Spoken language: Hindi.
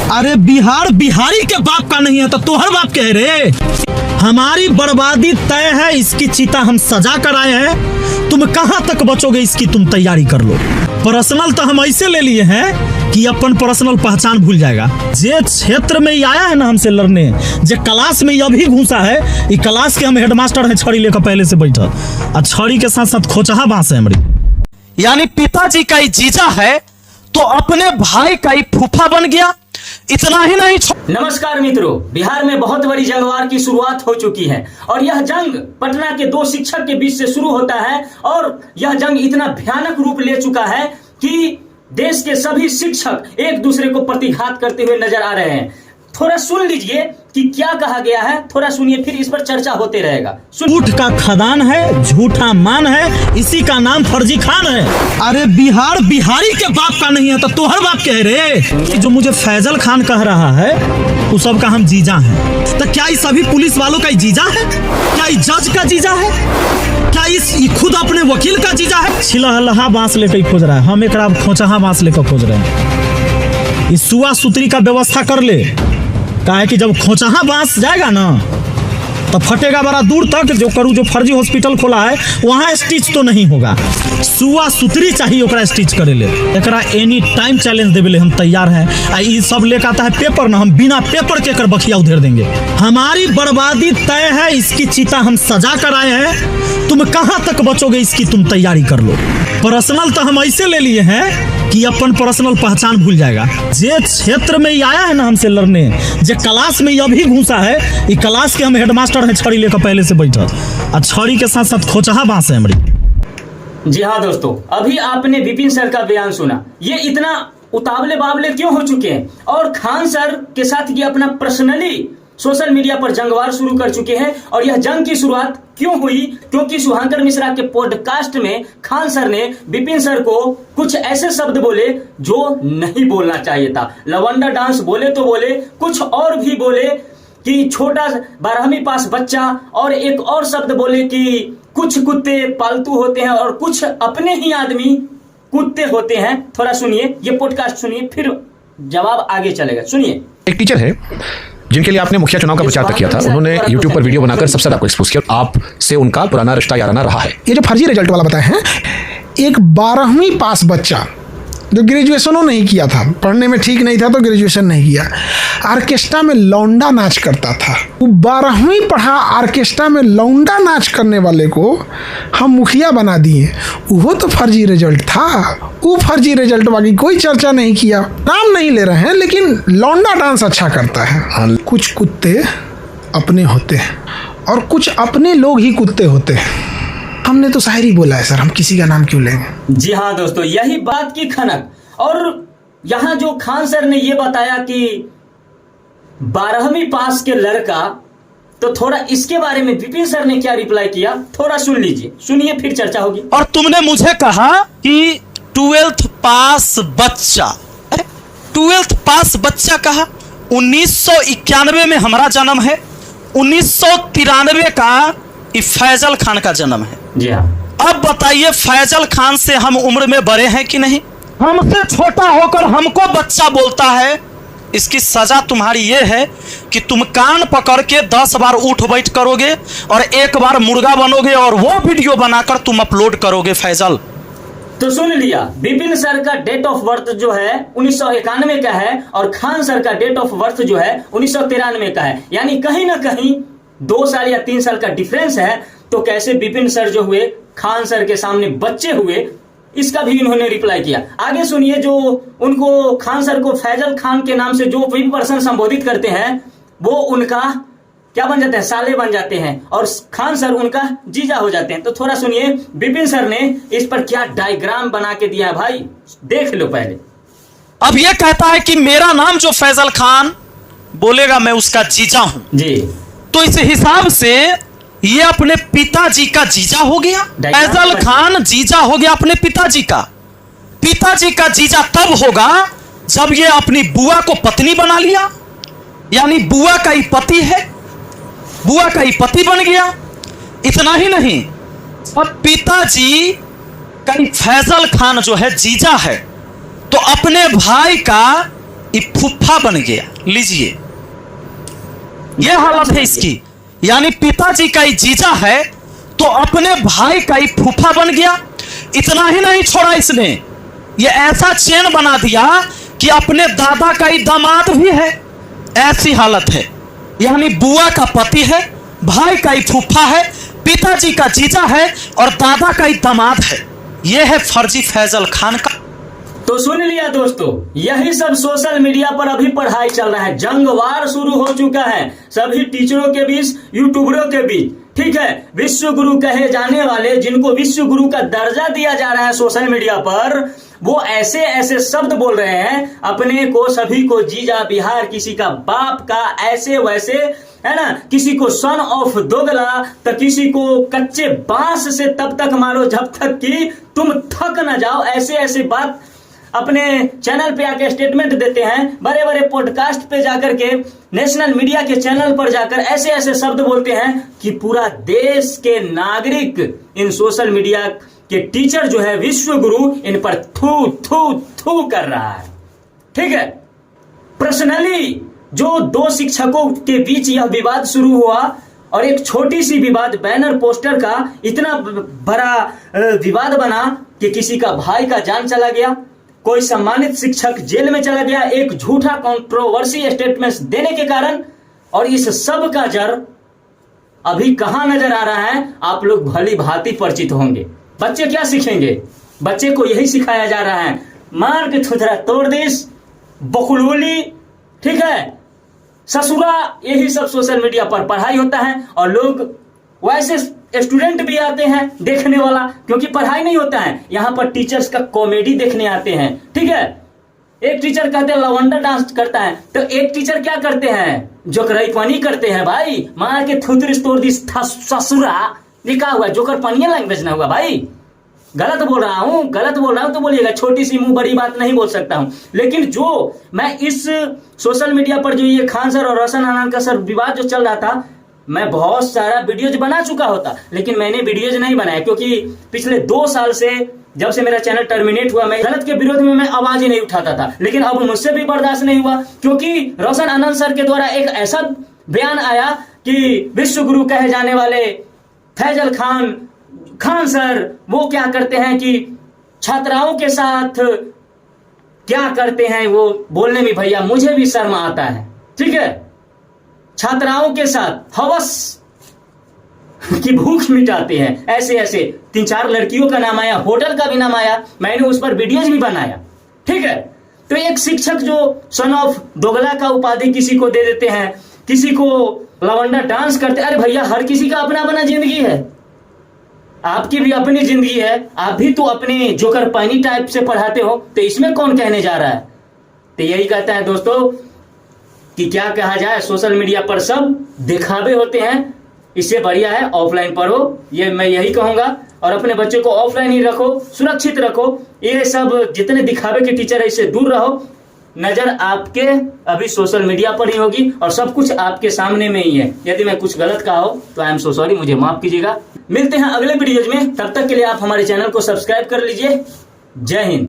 अरे बिहार बिहारी के बाप का नहीं है तो तोहर बाप कह रे। हमारी बर्बादी तय है, इसकी चिता हम सजा कर आए हैं। तुम कहां तक बचोगे इसकी तुम तैयारी कर लो। पर्सनल तो हम ऐसे ले लिए हैं कि अपन पर्सनल पहचान भूल जाएगा। जे क्षेत्र में आया है ना हमसे लड़ने, जे क्लास में अभी घुसा है, ये क्लास के हम हेडमास्टर हैं, छड़ी लेकर पहले से बैठा, और छड़ी के साथ साथ खोचहा बांस है हमारी। यानी पिताजी का ही जीजा है तो अपने भाई का ही फूफा बन गया। इतना ही नहीं। नमस्कार मित्रों, बिहार में बहुत बड़ी जंगवार की शुरुआत हो चुकी है और यह जंग पटना के दो शिक्षक के बीच से शुरू होता है और यह जंग इतना भयानक रूप ले चुका है कि देश के सभी शिक्षक एक दूसरे को प्रतिघात करते हुए नजर आ रहे हैं। थोड़ा सुन लीजिए कि क्या कहा गया है, थोड़ा सुनिए, फिर इस पर चर्चा होते रहेगा। झूठ का खदान है, झूठा मान है, इसी का नाम फर्जी खान है। अरे बिहार बिहारी के बाप का नहीं है तो तोहर बाप कह रे। कि जो मुझे फैजल खान कह रहा है उस सब का हम जीजा हैं। तो क्या ये सभी पुलिस वालों का जीजा है? क्या ये जज का जीजा है? क्या इस खुद अपने वकील का जीजा है? छिलहलहा बांस लेकर खोज रहा है, हम एक खोचहा बांस लेकर खोज रहे हैं। इस सुआ सुतरी का व्यवस्था कर ले, कहा है कि जब खोचहा बांस जाएगा ना तो फटेगा बड़ा दूर तक। जो करूँ जो फर्जी हॉस्पिटल खोला है वहाँ स्टिच तो नहीं होगा, सुआ सुतरी चाहिए ओकरा स्टिच करे ले। एकरा एनी टाइम चैलेंज देवे ले हम तैयार हैं। ये सब लेकर आता है पेपर ना, हम बिना पेपर के कर बखिया उधेर देंगे। हमारी बर्बादी तय है, इसकी चिता हम सजा कर आए हैं। तुम कहां तक बचोगे इसकी तुम तैयारी कर लो। पर्सनल तो हम ऐसे ले लिए हैं कि अपन पर्सनल पहचान भूल जाएगा। जे क्षेत्र में आया है ना हमसे लड़ने, जे क्लास में अभी घुसा है, ये क्लास के हम हेडमास्टर हैं, छड़ी लेकर पहले से बैठा, और छड़ी के साथ साथ खोचहा बांस है हमारी। जी हाँ दोस्तों, अभी आपने विपिन सर का बयान सुना। ये इतना उतावले बावले क्यों हो चुके हैं और खान सर के साथ ये अपना पर्सनली सोशल मीडिया पर जंगवार शुरू कर चुके हैं। और यह जंग की शुरुआत क्यों हुई? क्योंकि शुभांकर मिश्रा के पॉडकास्ट में खान सर ने विपिन सर को कुछ ऐसे शब्द बोले जो नहीं बोलना चाहिए था। लवंडा डांस बोले तो बोले, कुछ और भी बोले कि छोटा 12वीं पास बच्चा, और एक और शब्द बोले कि कुछ कुत्ते पालतू होते हैं और कुछ अपने ही आदमी कुत्ते होते हैं। थोड़ा सुनिए, ये पॉडकास्ट सुनिए, फिर जवाब आगे चलेगा। सुनिए। एक टीचर है जिनके लिए आपने मुखिया चुनाव का प्रचार तक किया था, उन्होंने YouTube पर वीडियो बनाकर सबसे आपको एक्सपोज किया। आपसे उनका पुराना रिश्ता याराना रहा है। ये जो फर्जी रिजल्ट वाला बताए हैं, एक 12वीं पास बच्चा जो ग्रेजुएशनों नहीं किया था, पढ़ने में ठीक नहीं था तो ग्रेजुएशन नहीं किया, ऑर्केस्ट्रा में लौंडा नाच करता था। वो 12वीं पढ़ा ऑर्केस्ट्रा में लौंडा नाच करने वाले को हम मुखिया बना दिए। वो तो फर्जी रिजल्ट था। वो फर्जी रिजल्ट बाकी कोई चर्चा नहीं किया, नाम नहीं ले रहे हैं, लेकिन लौंडा डांस अच्छा करता है। कुछ कुत्ते अपने होते हैं और कुछ अपने लोग ही कुत्ते होते हैं। हमने तो शायरी बोला है सर, हम किसी का नाम क्यों लेंगे। जी हाँ दोस्तों, यही बात की खनक। और यहाँ जो खान सर ने ये बताया कि 12वीं पास के लड़का, तो थोड़ा इसके बारे में विपिन सर ने क्या रिप्लाई किया, थोड़ा सुन लीजिए, सुनिए, फिर चर्चा होगी। और तुमने मुझे कहा कि 12th पास बच्चा, 12th पास बच्चा कहा। 1991 में हमारा जन्म है, 1993 का फैजल खान का जन्म है। जी हाँ। अब बताइए, फैजल खान से हम उम्र में बड़े हैं कि नहीं? हमसे छोटा होकर हमको बच्चा बोलता है। इसकी सजा तुम्हारी ये है कि तुम कान पकड़ के 10 बार उठ बैठ करोगे और एक बार मुर्गा बनोगे और वो वीडियो बनाकर तुम अपलोड करोगे। फैजल, तो सुन लिया, विपिन सर का डेट ऑफ बर्थ जो है 1991 का है और खान सर का डेट ऑफ बर्थ जो है 1993 का है। यानी कहीं ना कहीं 2 साल या 3 साल का डिफरेंस है। तो कैसे विपिन सर जो हुए खान सर के सामने बच्चे हुए, इसका भी इन्होंने रिप्लाई किया। आगे सुनिए, जो उनको खान सर को फैजल खान के नाम से जो भी पर्सन संबोधित करते हैं वो उनका क्या बन जाते हैं, साले बन जाते हैं, और खान सर उनका जीजा हो जाते हैं। तो थोड़ा सुनिए विपिन सर ने इस पर क्या डायग्राम बना के दिया है, भाई देख लो पहले। अब यह कहता है कि मेरा नाम जो फैजल खान बोलेगा मैं उसका जीजा हूं जी। तो इस हिसाब से ये अपने पिताजी का जीजा हो गया। फैजल खान जीजा हो गया अपने पिताजी का। पिताजी का जीजा तब होगा जब ये अपनी बुआ को पत्नी बना लिया, यानी बुआ का ही पति है, बुआ का ही पति बन गया। इतना ही नहीं, अब पिताजी का फैजल खान जो है जीजा है, तो अपने भाई का ये फुफ्फा बन गया। लीजिए, ये हालत है इसकी। यानी पिताजी का ही जीजा है तो अपने भाई का ही फूफा बन गया। इतना ही नहीं छोड़ा इसने, ये ऐसा चेन बना दिया कि अपने दादा का ही दामाद भी है। ऐसी हालत है। यानी बुआ का पति है, भाई का ही फूफा है, पिताजी का जीजा है और दादा का ही दामाद है। यह है फर्जी फैजल खान का। तो सुन लिया दोस्तों, यही सब सोशल मीडिया पर अभी पढ़ाई चल रहा है। जंगवार शुरू हो चुका है सभी टीचरों के बीच, यूट्यूबरों के बीच। ठीक है, विश्व गुरु कहे जाने वाले, जिनको विश्व गुरु का दर्जा दिया जा रहा है सोशल मीडिया पर, वो ऐसे ऐसे शब्द बोल रहे हैं अपने को, सभी को जीजा बिहार, किसी का बाप का ऐसे वैसे, है ना, किसी को सन ऑफ दोगला, तो किसी को कच्चे बांस से तब तक मारो जब तक कि तुम थक न जाओ। ऐसे ऐसे बात अपने चैनल पे आके स्टेटमेंट देते हैं, बड़े बड़े पॉडकास्ट पे जाकर के, नेशनल मीडिया के चैनल पर जाकर ऐसे ऐसे शब्द बोलते हैं कि पूरा देश के नागरिक इन सोशल मीडिया के टीचर जो है विश्व गुरु, इन पर थू थू थू कर रहा है। ठीक है, पर्सनली जो दो शिक्षकों के बीच यह विवाद शुरू हुआ और एक छोटी सी विवाद बैनर पोस्टर का इतना बड़ा विवाद बना कि किसी का भाई का जान चला गया, कोई सम्मानित शिक्षक जेल में चला गया एक झूठा कंट्रोवर्सी स्टेटमेंट्स देने के कारण। और इस सब का जड़ अभी कहां नजर आ रहा है, आप लोग भली भांति परिचित होंगे। बच्चे क्या सीखेंगे? बच्चे को यही सिखाया जा रहा है, मार के थुथरा तोड़ दिस, बकुलोली, ठीक है, ससुरा, यही सब सोशल मीडिया पर पढ़ाई होता है। और लोग वैसे स्टूडेंट भी आते हैं देखने वाला, क्योंकि पढ़ाई नहीं होता है, यहां पर टीचर्स का कॉमेडी देखने आते हैं। ठीक है, एक टीचर कहते हैं लवंडा डांस करता है, तो एक टीचर क्या करते हैं, जोकराईपनी करते हैं। भाई मार के थुथरिस तोड़ दी ससुरा, लिखा हुआ जोकरपनिया लैंग्वेज ना हुआ भाई। गलत बोल रहा हूं तो बोलिएगा, छोटी सी मुंह बड़ी बात नहीं बोल सकता हूं। लेकिन जो मैं इस सोशल मीडिया पर जो ये खान सर और रोशन आनंद का सर विवाद जो चल रहा था, मैं बहुत सारा वीडियोज बना चुका होता, लेकिन मैंने वीडियोज नहीं बनाया, क्योंकि पिछले 2 साल से जब से मेरा चैनल टर्मिनेट हुआ, मैं गलत के विरोध में मैं आवाज ही नहीं उठाता था। लेकिन अब मुझसे भी बर्दाश्त नहीं हुआ, क्योंकि रोशन आनंद सर के द्वारा एक ऐसा बयान आया कि विश्व गुरु कहे जाने वाले फैजल खान सर वो क्या करते हैं कि छात्राओं के साथ क्या करते हैं, वो बोलने में भैया मुझे भी शर्म आता है। ठीक है, छात्राओं के साथ हवस की भूख मिटाते हैं, ऐसे ऐसे 3-4 लड़कियों का नाम आया, होटल का भी नाम आया, मैंने उस पर वीडियोज भी बनाया। ठीक है, तो एक शिक्षक जो सन ऑफ दोगला का उपाधि किसी को दे देते हैं, किसी को लवंडा डांस करते, अरे भैया हर किसी का अपना अपना जिंदगी है, आपकी भी अपनी जिंदगी है, आप भी तो अपने जोकरपनी टाइप से पढ़ाते हो, तो इसमें कौन कहने जा रहा है। तो यही कहता है दोस्तों कि क्या कहा जाए, सोशल मीडिया पर सब दिखावे होते हैं, इससे बढ़िया है ऑफलाइन पढ़ो, ये मैं यही कहूंगा। और अपने बच्चों को ऑफलाइन ही रखो, सुरक्षित रखो, ये सब जितने दिखावे के टीचर है इससे दूर रहो। नजर आपके अभी सोशल मीडिया पर ही होगी और सब कुछ आपके सामने में ही है। यदि मैं कुछ गलत कहा हो तो आई एम सो सॉरी, मुझे माफ कीजिएगा। मिलते हैं अगले वीडियोज में, तब तक के लिए आप हमारे चैनल को सब्सक्राइब कर लीजिए। जय हिंद।